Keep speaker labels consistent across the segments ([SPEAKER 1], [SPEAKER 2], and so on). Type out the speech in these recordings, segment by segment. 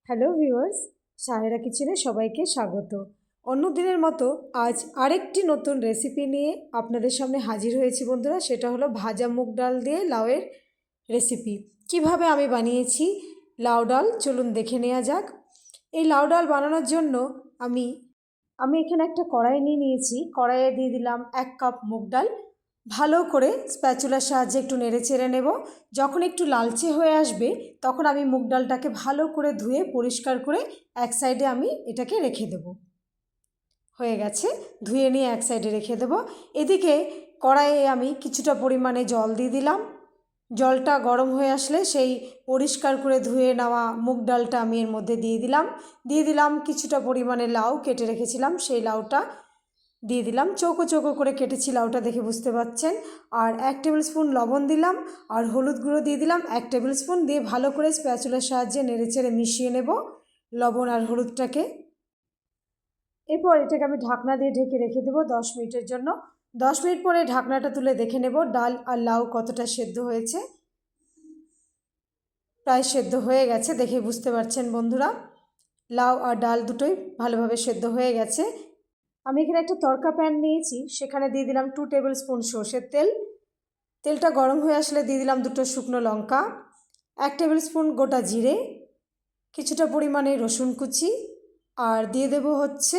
[SPEAKER 1] Hello viewers, Sahera কিচেনে সবাইকে স্বাগত। অন্য দিনের মতো আজ আরেকটি নতুন রেসিপি নিয়ে আপনাদের সামনে হাজির হয়েছি বন্ধুরা। সেটা হলো ভাজা মুগ ডাল দিয়ে লাউয়ের রেসিপি। কিভাবে আমি বানিয়েছি লাউ ডাল চলুন দেখে নেওয়া যাক। এই লাউ ডাল বানানোর জন্য আমি এখানে একটা কড়াই নিয়েছি। কড়াইয়ে দিয়ে দিলাম 1 কাপ মুগ ডাল। ভালো করে স্প্যাচুলার সাহায্যে একটু নেড়ে চেড়ে নেব। যখন একটু লালচে হয়ে আসবে তখন আমি মুগ ডালটাকে ভালো করে ধুয়ে পরিষ্কার করে এক সাইডে আমি এটাকে রেখে দেব। হয়ে গেছে, ধুয়ে নিয়ে এক সাইডে রেখে দেব। এদিকে কড়াইয়ে আমি কিছুটা পরিমাণে জল দিয়ে দিলাম। জলটা গরম হয়ে আসলে সেই পরিষ্কার করে ধুয়ে নেওয়া মুগ ডালটা আমি এর মধ্যে দিয়ে দিলাম কিছুটা পরিমাণে লাউ কেটে রেখেছিলাম, সেই লাউটা দিয়ে দিলাম। চৌকো চৌকো করে কেটেছি লাউটা, দেখে বুঝতে পারছেন। আর 1 টেবিল স্পুন লবণ দিলাম আর হলুদ গুঁড়ো দিয়ে দিলাম 1 টেবিল স্পুন। দিয়ে ভালো করে স্প্যাচুলার সাহায্যে নেড়েচেড়ে মিশিয়ে নেব লবণ আর হলুদটাকে। এরপর এটাকে আমি ঢাকনা দিয়ে ঢেকে রেখে দেবো 10 মিনিটের জন্য। 10 মিনিট পরে ঢাকনাটা তুলে দেখে নেব ডাল আর লাউ কতটা সেদ্ধ হয়েছে। প্রায় সেদ্ধ হয়ে গেছে, দেখে বুঝতে পারছেন বন্ধুরা। লাউ আর ডাল দুটোই ভালোভাবে সেদ্ধ হয়ে গেছে। আমি এখানে একটা তড়কা প্যান নিয়েছি, সেখানে দিয়ে দিলাম 2 টেবিল স্পুন সর্ষের তেল। তেলটা গরম হয়ে আসলে দিয়ে দিলাম 2টো শুকনো লঙ্কা, 1 টেবিল স্পুন গোটা জিরে, কিছুটা পরিমাণে রসুন কুচি, আর দিয়ে দেব হচ্ছে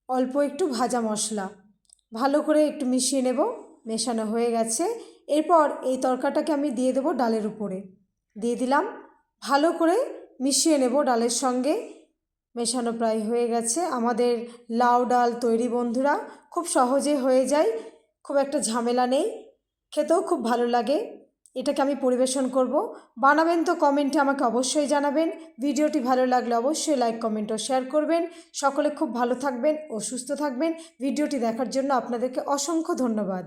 [SPEAKER 1] অল্প একটু ভাজা মশলা। ভালো করে একটু মিশিয়ে নেব। মেশানো হয়ে গেছে। এরপর এই তরকাটাকে আমি দিয়ে দেব ডালের উপরে। দিয়ে দিলাম, ভালো করে মিশিয়ে নেব ডালের সঙ্গে। মেশানো প্রায় হয়ে গেছে। আমাদের লাউ ডাল তৈরি বন্ধুরা, খুব সহজে হয়ে যায়, খুব একটা ঝামেলা নেই, খেতেও খুব ভালো লাগে। এটাকে আমি পরিবেশন করব। বানাবেন তো কমেন্টে আমাকে অবশ্যই জানাবেন। ভিডিওটি ভালো লাগলে অবশ্যই লাইক কমেন্ট ও শেয়ার করবেন। সকলে খুব ভালো থাকবেন ও সুস্থ থাকবেন। ভিডিওটি দেখার জন্য আপনাদেরকে অসংখ্য ধন্যবাদ।